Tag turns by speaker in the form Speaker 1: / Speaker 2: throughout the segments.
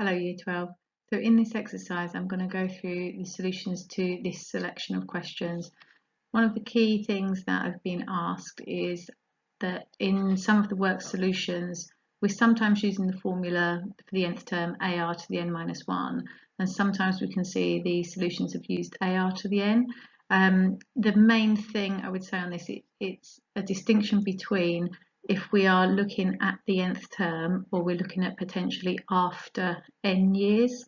Speaker 1: Hello Year 12. So in this exercise I'm going to go through the solutions to this selection of questions. One of the key things that I've been asked is that in some of the work solutions we're sometimes using the formula for the nth term AR to the n minus 1, and sometimes we can see the solutions have used AR to the n. The main thing I would say on this, it's a distinction between if we are looking at the nth term or we're looking at potentially after n years.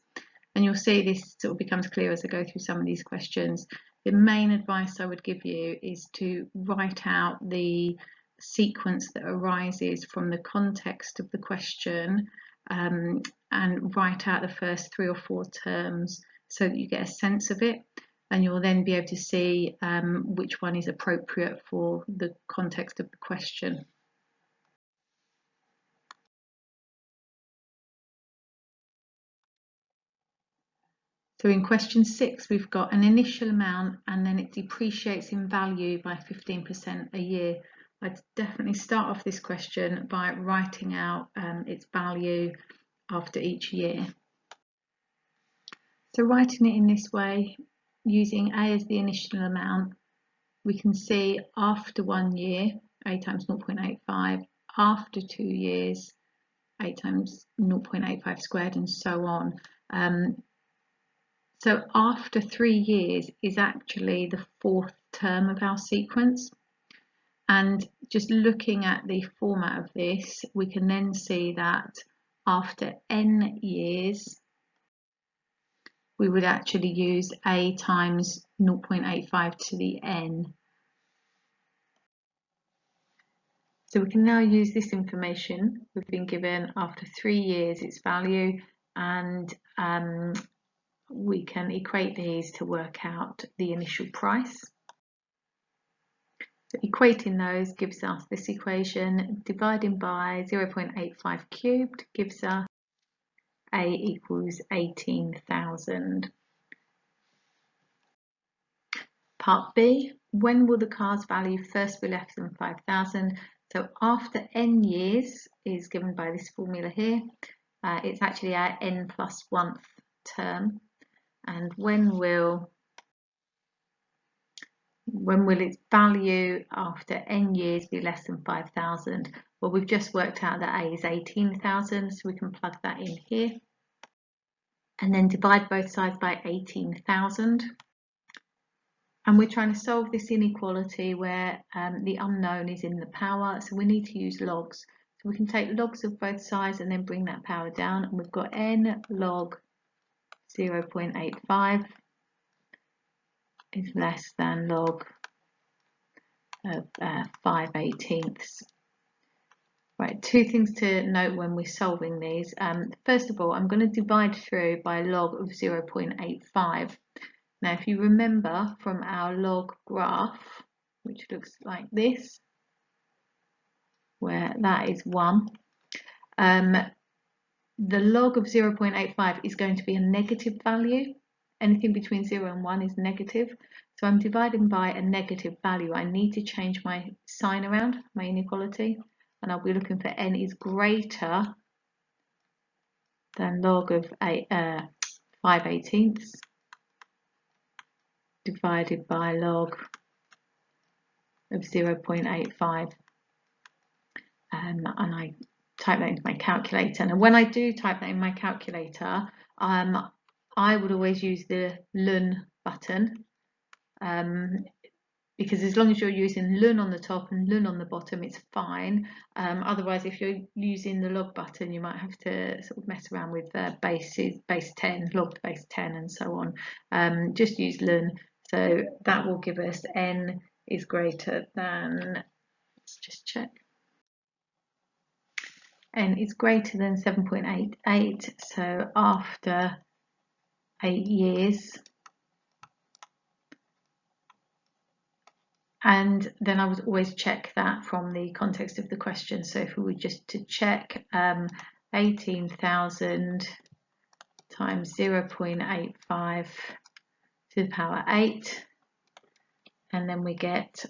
Speaker 1: And you'll see this sort of becomes clear as I go through some of these questions. The main advice I would give you is to write out the sequence that arises from the context of the question, and write out the first 3 or 4 terms so that you get a sense of it, and you'll then be able to see which one is appropriate for the context of the question. So in question 6, we've got an initial amount and then it depreciates in value by 15% a year. I'd definitely start off this question by writing out its value after each year. So writing it in this way, using A as the initial amount, we can see after 1 year, A times 0.85, after 2 years, A times 0.85 squared, and so on. So after 3 years is actually the 4th term of our sequence. And just looking at the format of this, we can then see that after n years, we would actually use A times 0.85 to the n. So we can now use this information we've been given after 3 years its value, and we can equate these to work out the initial price. So equating those gives us this equation, dividing by 0.85 cubed gives us A equals 18,000. Part B, when will the car's value first be less than 5,000? So after n years is given by this formula here. It's actually our n plus 1th term. And when will its value after n years be less than 5,000? Well, we've just worked out that A is 18,000, so we can plug that in here. And then divide both sides by 18,000. And we're trying to solve this inequality where the unknown is in the power, so we need to use logs. So we can take logs of both sides and then bring that power down, and we've got n log 0.85 is less than log of 5/18. Right, 2 things to note when we're solving these. First of all, I'm going to divide through by log of 0.85. Now, if you remember from our log graph, which looks like this, where that is 1, the log of 0.85 is going to be a negative value. Anything between 0 and 1 is negative. So I'm dividing by a negative value. I need to change my sign around, my inequality, and I'll be looking for n is greater than log of 5/18 divided by log of 0.85. And I type that into my calculator. And when I do type that in my calculator, I would always use the Lun button, because as long as you're using Lun on the top and Lun on the bottom, it's fine. Otherwise, if you're using the log button, you might have to sort of mess around with bases, base 10, log to base 10, and so on. Just use Lun. So that will give us n is greater than, let's just check, n is greater than 7.88. So after 8 years, and then I would always check that from the context of the question. So if we were just to check 18,000 times 0.85 to the power 8, and then we get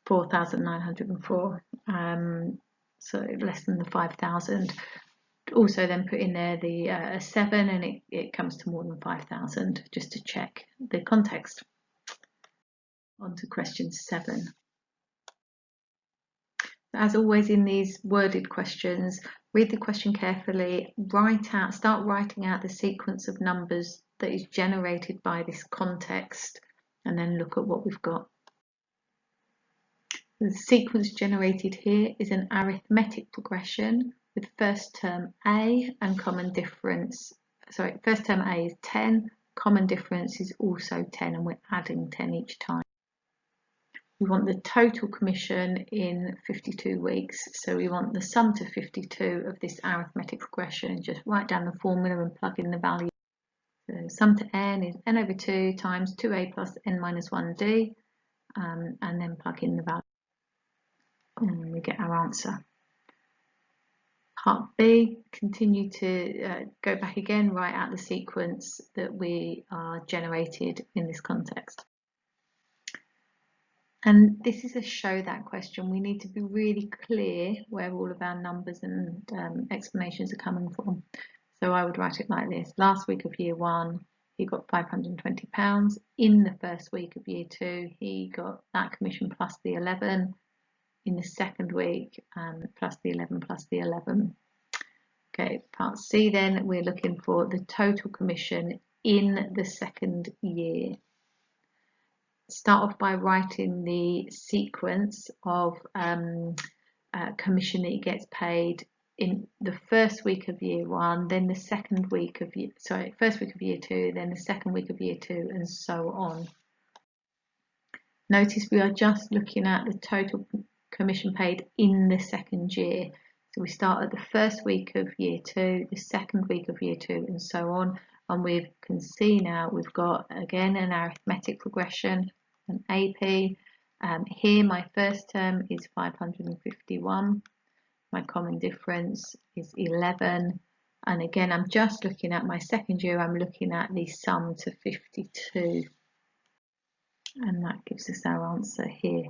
Speaker 1: 4,904, so less than the 5,000. Also then put in there the 7 and it comes to more than 5,000, just to check the context. On to question 7. As always in these worded questions, read the question carefully, start writing out the sequence of numbers that is generated by this context, and then look at what we've got. The sequence generated here is an arithmetic progression with first term A and common difference. Sorry, first term A is 10, common difference is also 10, and we're adding 10 each time. We want the total commission in 52 weeks, so we want the sum to 52 of this arithmetic progression. Just write down the formula and plug in the value. So sum to n is n over 2 times 2a plus n minus 1d, and then plug in the value, and we get our answer. Part B, continue to go back again, write out the sequence that we are generated in this context. And this is a show that question. We need to be really clear where all of our numbers and explanations are coming from. So I would write it like this. Last week of year 1, he got £520. In the first week of year 2, he got that commission plus the 11. In the second week, plus the 11 plus the 11. Okay, part C then, we're looking for the total commission in the second year. Start off by writing the sequence of commission that he gets paid in the first week of year 1, then the second week of year, first week of year 2, then the second week of year 2, and so on. Notice we are just looking at the total commission paid in the second year. So we start at the first week of year 2, the second week of year 2, and so on. And we can see now we've got again an arithmetic progression, an AP. Here my first term is 551. My common difference is 11. And again, I'm just looking at my second year, I'm looking at the sum to 52. And that gives us our answer here.